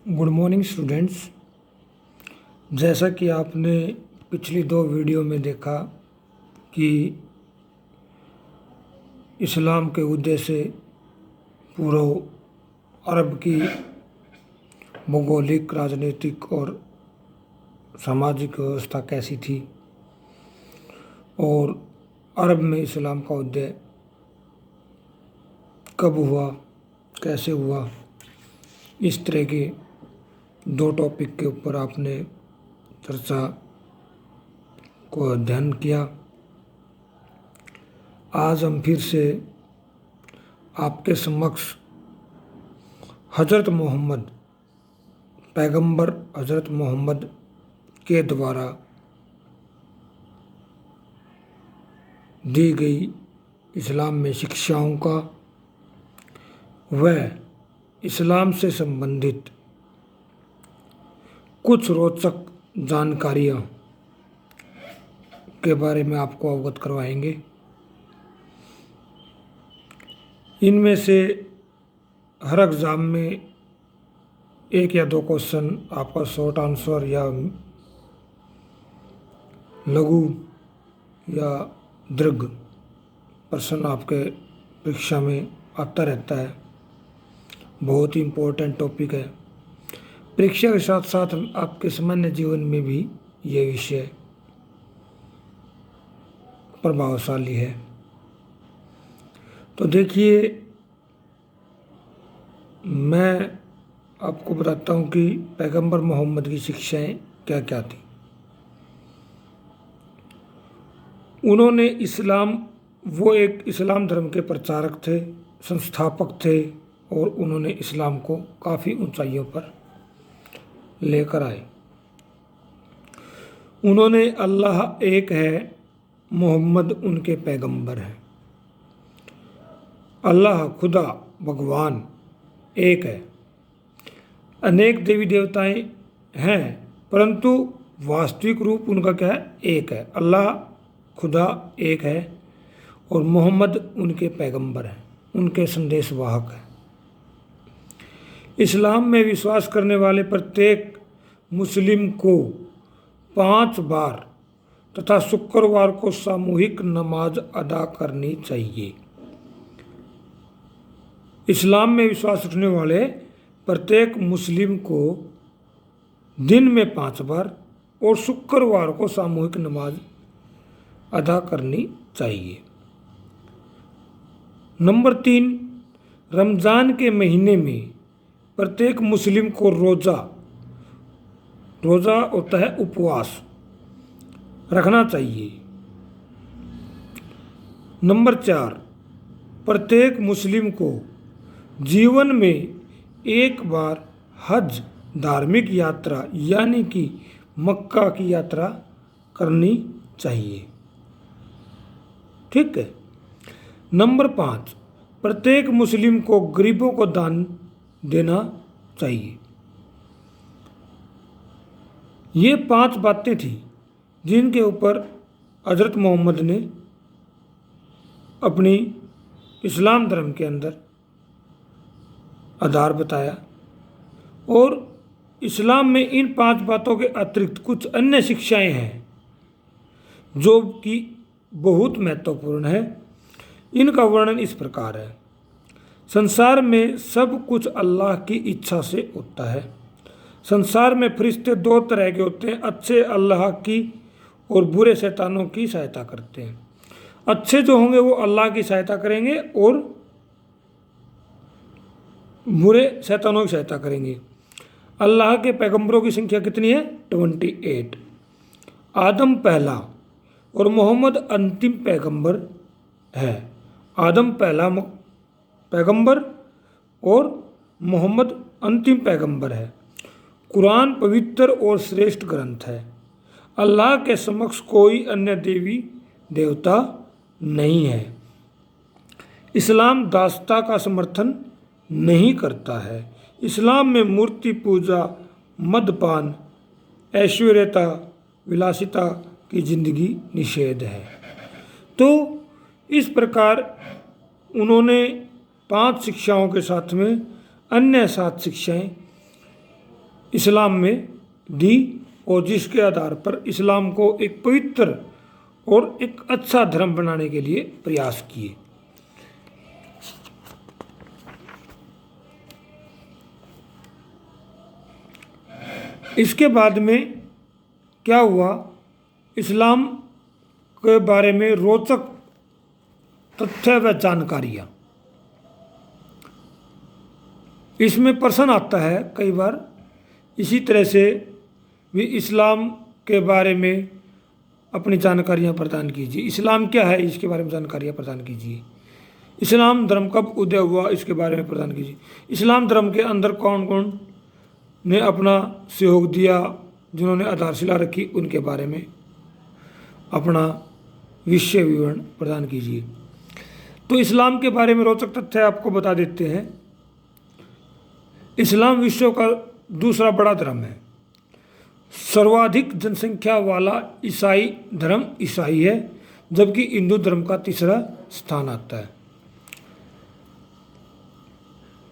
Good morning students. जैसा कि आपने पिछली दो वीडियो में देखा कि इस्लाम के उदय से पूर्व अरब की भौगोलिक, राजनीतिक और सामाजिक व्यवस्था कैसी थी और अरब में इस्लाम का उदय कब हुआ, कैसे हुआ, इस तरह के दो टॉपिक के ऊपर आपने चर्चा को अध्ययन किया। आज हम फिर से आपके समक्ष हज़रत मोहम्मद, पैगंबर हज़रत मोहम्मद के द्वारा दी गई इस्लाम में शिक्षाओं का व इस्लाम से संबंधित कुछ रोचक जानकारियाँ के बारे में आपको अवगत करवाएंगे। इनमें से हर एग्ज़ाम में एक या दो क्वेश्चन आपका शॉर्ट आंसर या लघु या दीर्घ प्रश्न आपके परीक्षा में आता रहता है। बहुत ही इम्पोर्टेंट टॉपिक है। परीक्षा के साथ साथ आपके सामान्य जीवन में भी ये विषय प्रभावशाली है। तो देखिए, मैं आपको बताता हूँ कि पैगंबर मोहम्मद की शिक्षाएं क्या क्या थी। उन्होंने वो एक इस्लाम धर्म के प्रचारक थे, संस्थापक थे और उन्होंने इस्लाम को काफ़ी ऊंचाइयों पर लेकर आए। उन्होंने अल्लाह एक है, मोहम्मद उनके पैगंबर हैं। अल्लाह खुदा भगवान एक है। अनेक देवी देवताएं हैं परंतु वास्तविक रूप उनका क्या है? एक है। अल्लाह खुदा एक है और मोहम्मद उनके पैगंबर हैं, उनके संदेशवाहक हैं। इस्लाम में विश्वास करने वाले प्रत्येक मुस्लिम को 5 बार तथा शुक्रवार को सामूहिक नमाज अदा करनी चाहिए। इस्लाम में विश्वास रखने वाले प्रत्येक मुस्लिम को दिन में 5 बार और शुक्रवार को सामूहिक नमाज अदा करनी चाहिए। नंबर 3, रमज़ान के महीने में प्रत्येक मुस्लिम को रोज़ा होता है उपवास रखना चाहिए। नंबर 4, प्रत्येक मुस्लिम को जीवन में एक बार हज धार्मिक यात्रा यानी कि मक्का की यात्रा करनी चाहिए। ठीक है। नंबर 5, प्रत्येक मुस्लिम को गरीबों को दान देना चाहिए। ये 5 बातें थी जिनके ऊपर हज़रत मोहम्मद ने अपनी इस्लाम धर्म के अंदर आधार बताया। और इस्लाम में इन 5 बातों के अतिरिक्त कुछ अन्य शिक्षाएं हैं जो कि बहुत महत्वपूर्ण है। इनका वर्णन इस प्रकार है। संसार में सब कुछ अल्लाह की इच्छा से होता है। संसार में फरिश्ते 2 तरह के होते हैं, अच्छे अल्लाह की और बुरे शैतानों की सहायता करते हैं। अच्छे जो होंगे वो अल्लाह की सहायता करेंगे और बुरे शैतानों की सहायता करेंगे। अल्लाह के पैगंबरों की संख्या कितनी है? 28। आदम पहला और मोहम्मद अंतिम पैगंबर है। आदम पहला पैगंबर और मोहम्मद अंतिम पैगंबर है। कुरान पवित्र और श्रेष्ठ ग्रंथ है। अल्लाह के समक्ष कोई अन्य देवी देवता नहीं है। इस्लाम दासता का समर्थन नहीं करता है। इस्लाम में मूर्ति पूजा, मदपान, ऐश्वर्यता, विलासिता की जिंदगी निषेध है। तो इस प्रकार उन्होंने 5 शिक्षाओं के साथ में अन्य 7 शिक्षाएं इस्लाम में दी और जिसके आधार पर इस्लाम को एक पवित्र और एक अच्छा धर्म बनाने के लिए प्रयास किए। इसके बाद में क्या हुआ, इस्लाम के बारे में रोचक तथ्य व जानकारियाँ, इसमें प्रश्न आता है कई बार। इसी तरह से भी इस्लाम के बारे में अपनी जानकारियाँ प्रदान कीजिए। इस्लाम क्या है, इसके बारे में जानकारियाँ प्रदान कीजिए। इस्लाम धर्म कब उदय हुआ, इसके बारे में प्रदान कीजिए। इस्लाम धर्म के अंदर कौन कौन ने अपना सहयोग दिया, जिन्होंने आधारशिला रखी, उनके बारे में अपना विषय विवरण प्रदान कीजिए। तो इस्लाम के बारे में रोचक तथ्य आपको बता देते हैं। इस्लाम विश्व का दूसरा बड़ा धर्म है। सर्वाधिक जनसंख्या वाला ईसाई धर्म ईसाई है, जबकि हिंदू धर्म का तीसरा स्थान आता है।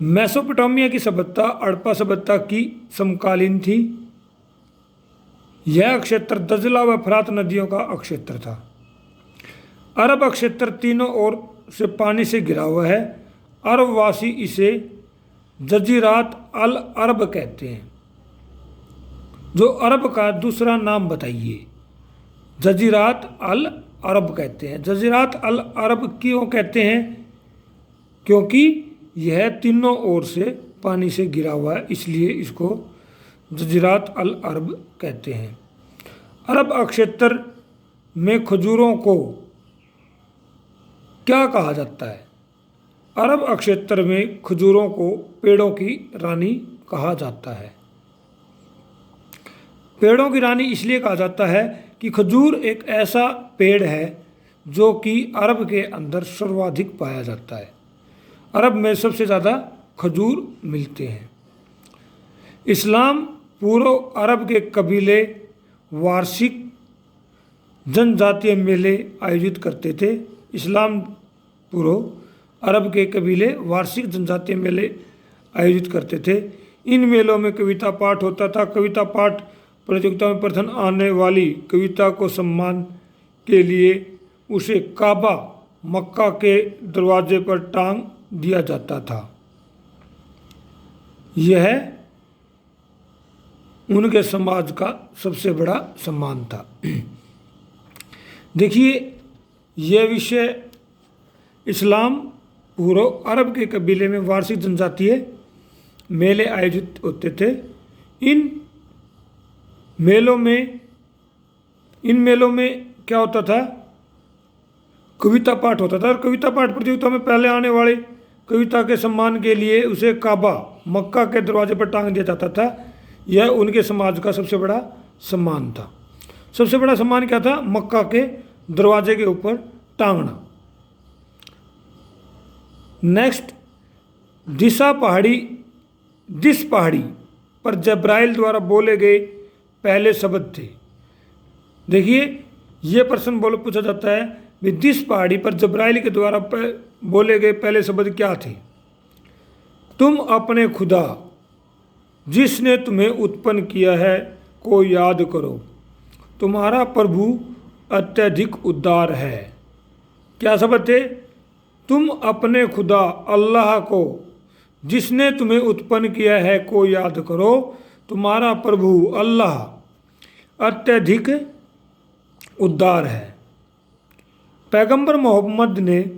मेसोपोटामिया की सभ्यता हड़प्पा सभ्यता की समकालीन थी। यह क्षेत्र दजला व फरात नदियों का क्षेत्र था। अरब क्षेत्र तीनों ओर से पानी से घिरा हुआ है। अरबवासी इसे जजीरात अल अरब कहते हैं। जो अरब का दूसरा नाम बताइए। जजीरात अल अरब कहते हैं। जजीरात अल अरब क्यों कहते हैं? क्योंकि यह तीनों ओर से पानी से घिरा हुआ है, इसलिए इसको जजीरात अल अरब कहते हैं। अरब क्षेत्र में खजूरों को क्या कहा जाता है? अरब क्षेत्र में खजूरों को पेड़ों की रानी कहा जाता है। पेड़ों की रानी इसलिए कहा जाता है कि खजूर एक ऐसा पेड़ है जो कि अरब के अंदर सर्वाधिक पाया जाता है। अरब में सबसे ज़्यादा खजूर मिलते हैं। इस्लाम पूर्व अरब के कबीले वार्षिक जनजातीय मेले आयोजित करते थे। इस्लाम पूर्व अरब के कबीले वार्षिक जनजातीय मेले आयोजित करते थे। इन मेलों में कविता पाठ होता था। कविता पाठ प्रतियोगिता में प्रथम आने वाली कविता को सम्मान के लिए उसे काबा मक्का के दरवाजे पर टांग दिया जाता था। यह उनके समाज का सबसे बड़ा सम्मान था। देखिए, यह विषय इस्लाम पूर्व अरब के कबीले में वार्षिक जनजातीय मेले आयोजित होते थे। इन मेलों में क्या होता था? कविता पाठ होता था। और कविता पाठ प्रतियोगिता में पहले आने वाले कविता के सम्मान के लिए उसे काबा मक्का के दरवाजे पर टांग दिया जाता था। यह उनके समाज का सबसे बड़ा सम्मान था। सबसे बड़ा सम्मान क्या था? मक्का के दरवाजे के ऊपर टांगना। नेक्स्ट, दिस पहाड़ी पर जब्राइल द्वारा बोले गए पहले शब्द थे। देखिए, यह प्रश्न पूछा जाता है, दिस पहाड़ी पर जब्राइल के द्वारा बोले गए पहले शब्द क्या थे? तुम अपने खुदा जिसने तुम्हें उत्पन्न किया है को याद करो, तुम्हारा प्रभु अत्यधिक उदार है। क्या शब्द थे? तुम अपने खुदा अल्लाह को जिसने तुम्हें उत्पन्न किया है को याद करो, तुम्हारा प्रभु अल्लाह अत्यधिक उदार है। पैगंबर मोहम्मद ने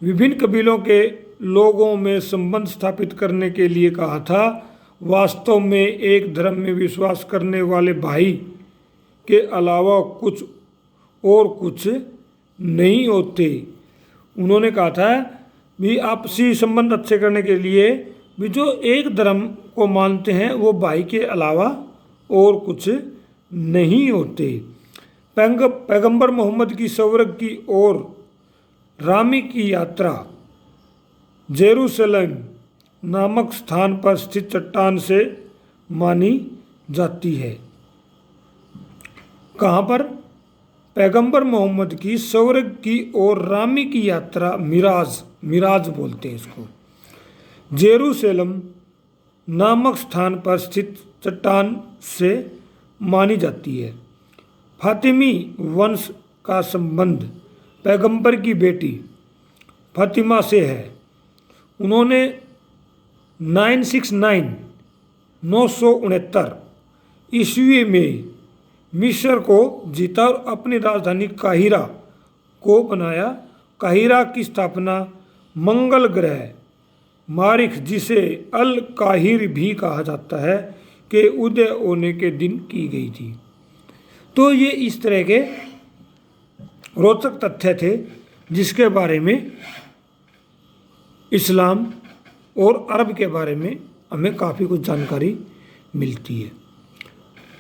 विभिन्न कबीलों के लोगों में संबंध स्थापित करने के लिए कहा था। वास्तव में एक धर्म में विश्वास करने वाले भाई के अलावा कुछ नहीं होते। उन्होंने कहा था भी आपसी संबंध अच्छे करने के लिए भी जो एक धर्म को मानते हैं वो भाई के अलावा और कुछ नहीं होते। पैगंबर मोहम्मद की स्वर्ग की ओर रामी की यात्रा जेरूसलम नामक स्थान पर स्थित चट्टान से मानी जाती है। कहाँ पर? पैगंबर मोहम्मद की स्वर्ग की ओर रामी की यात्रा मिराज बोलते हैं इसको। जेरूसलम नामक स्थान पर स्थित चट्टान से मानी जाती है। फातिमी वंश का संबंध पैगंबर की बेटी फातिमा से है। उन्होंने 969 ईस्वी में मिस्र को जीता और अपनी राजधानी काहिरा को बनाया। काहिरा की स्थापना मंगल ग्रह मारिख, जिसे अल काहिर भी कहा जाता है, के उदय होने के दिन की गई थी। तो ये इस तरह के रोचक तथ्य थे जिसके बारे में इस्लाम और अरब के बारे में हमें काफ़ी कुछ जानकारी मिलती है।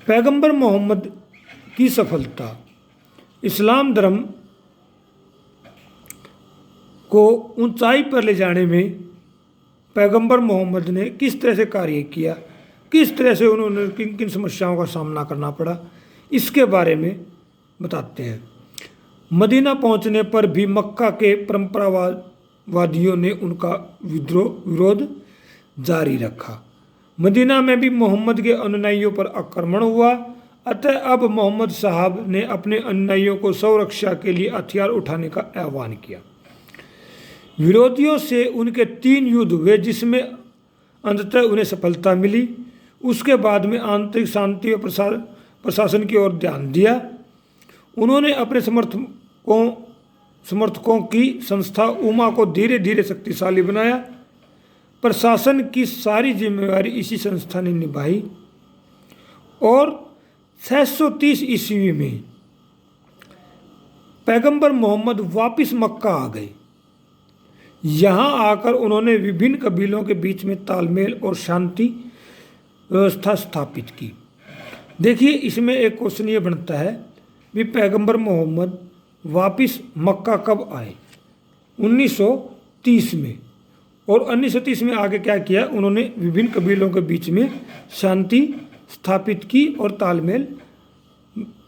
पैगंबर मोहम्मद की सफलता। इस्लाम धर्म को ऊंचाई पर ले जाने में पैगंबर मोहम्मद ने किस तरह से कार्य किया, किस तरह से उन्होंने किन किन समस्याओं का सामना करना पड़ा, इसके बारे में बताते हैं। मदीना पहुंचने पर भी मक्का के परंपरावादियों ने उनका विरोध जारी रखा। मदीना में भी मोहम्मद के अनुयायियों पर आक्रमण हुआ। अतः अब मोहम्मद साहब ने अपने अनुयायियों को स्वरक्षा के लिए हथियार उठाने का आह्वान किया। विरोधियों से उनके 3 युद्ध हुए, जिसमें अंततः उन्हें सफलता मिली। उसके बाद में आंतरिक शांति और प्रशासन की ओर ध्यान दिया। उन्होंने अपने समर्थकों की संस्था उमा को धीरे धीरे शक्तिशाली बनाया। प्रशासन की सारी जिम्मेवारी इसी संस्था ने निभाई और 630 ईस्वी में पैगंबर मोहम्मद वापस मक्का आ गए। यहाँ आकर उन्होंने विभिन्न कबीलों के बीच में तालमेल और शांति व्यवस्था स्थापित की। देखिए, इसमें एक क्वेश्चन ये बनता है भी पैगंबर मोहम्मद वापस मक्का कब आए? 1930 में। और 1930 में आगे क्या किया? उन्होंने विभिन्न कबीलों के बीच में शांति स्थापित की और तालमेल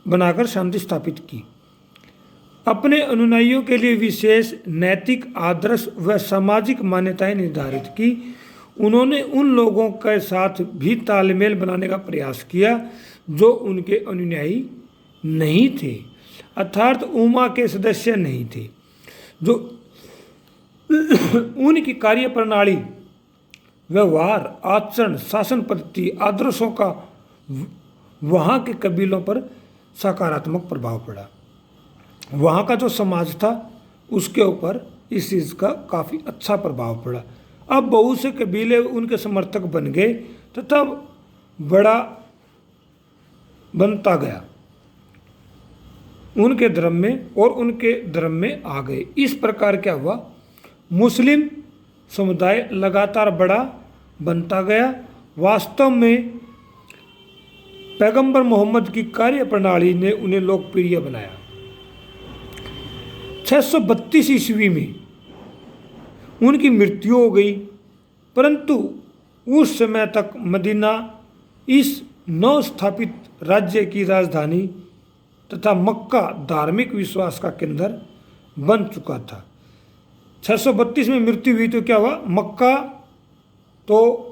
बनाकर शांति स्थापित की। अपने अनुयायियों के लिए विशेष नैतिक आदर्श व सामाजिक मान्यताएं निर्धारित की। उन्होंने उन लोगों के साथ भी तालमेल बनाने का प्रयास किया जो उनके अनुयायी नहीं थे, अर्थात उमा के सदस्य नहीं थे। जो उनकी कार्य प्रणाली, व्यवहार, आचरण, शासन पद्धति, आदर्शों का वहाँ के कबीलों पर सकारात्मक प्रभाव पड़ा। वहाँ का जो समाज था उसके ऊपर इस चीज़ का काफ़ी अच्छा प्रभाव पड़ा। अब बहुत से कबीले उनके समर्थक बन गए तथा बड़ा बनता गया उनके धर्म में और उनके धर्म में आ गए। इस प्रकार क्या हुआ? मुस्लिम समुदाय लगातार बड़ा बनता गया। वास्तव में पैगंबर मोहम्मद की कार्य प्रणाली ने उन्हें लोकप्रिय बनाया। 632 ईस्वी में उनकी मृत्यु हो गई, परंतु उस समय तक मदीना इस नव स्थापित राज्य की राजधानी तथा मक्का धार्मिक विश्वास का केंद्र बन चुका था। 632 में मृत्यु हुई तो क्या हुआ? मक्का तो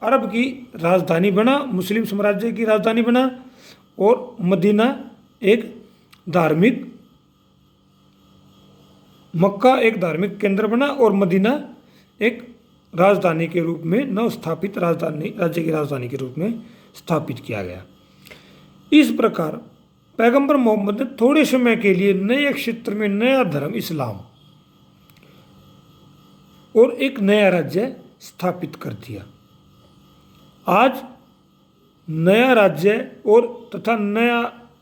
अरब की राजधानी बना, मुस्लिम साम्राज्य की राजधानी बना, और मदीना मक्का एक धार्मिक केंद्र बना और मदीना एक राजधानी के रूप में, नव स्थापित राजधानी, राज्य की राजधानी के रूप में स्थापित किया गया। इस प्रकार पैगंबर मोहम्मद ने थोड़े समय के लिए नए क्षेत्र में नया धर्म इस्लाम और एक नया राज्य स्थापित कर दिया। आज नया राज्य और तथा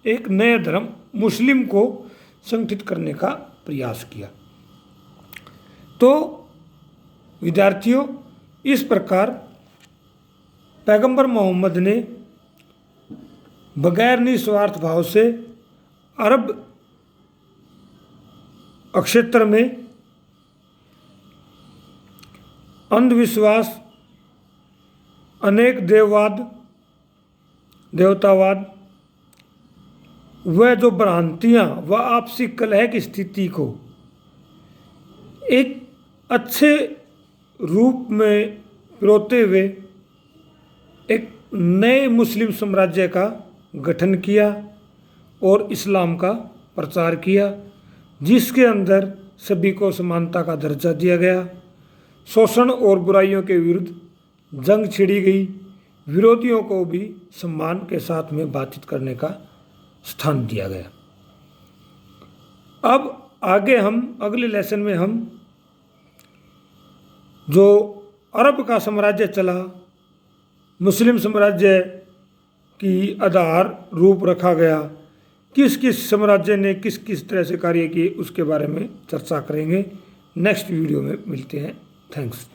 एक नया धर्म मुस्लिम को संगठित करने का प्रयास किया। तो विद्यार्थियों, इस प्रकार पैगंबर मोहम्मद ने बगैर निस्वार्थ भाव से अरब क्षेत्र में अंधविश्वास, अनेक देवतावाद व जो भ्रांतियाँ व आपसी कलह की स्थिति को एक अच्छे रूप में पिरोते हुए एक नए मुस्लिम साम्राज्य का गठन किया और इस्लाम का प्रचार किया, जिसके अंदर सभी को समानता का दर्जा दिया गया, शोषण और बुराइयों के विरुद्ध जंग छिड़ी गई, विरोधियों को भी सम्मान के साथ में बातचीत करने का स्थान दिया गया। अब आगे हम अगले लेसन में हम जो अरब का साम्राज्य चला, मुस्लिम साम्राज्य की आधार रूप रखा गया, किस किस साम्राज्य ने किस किस तरह से कार्य किए, उसके बारे में चर्चा करेंगे। नेक्स्ट वीडियो में मिलते हैं। थैंक्स।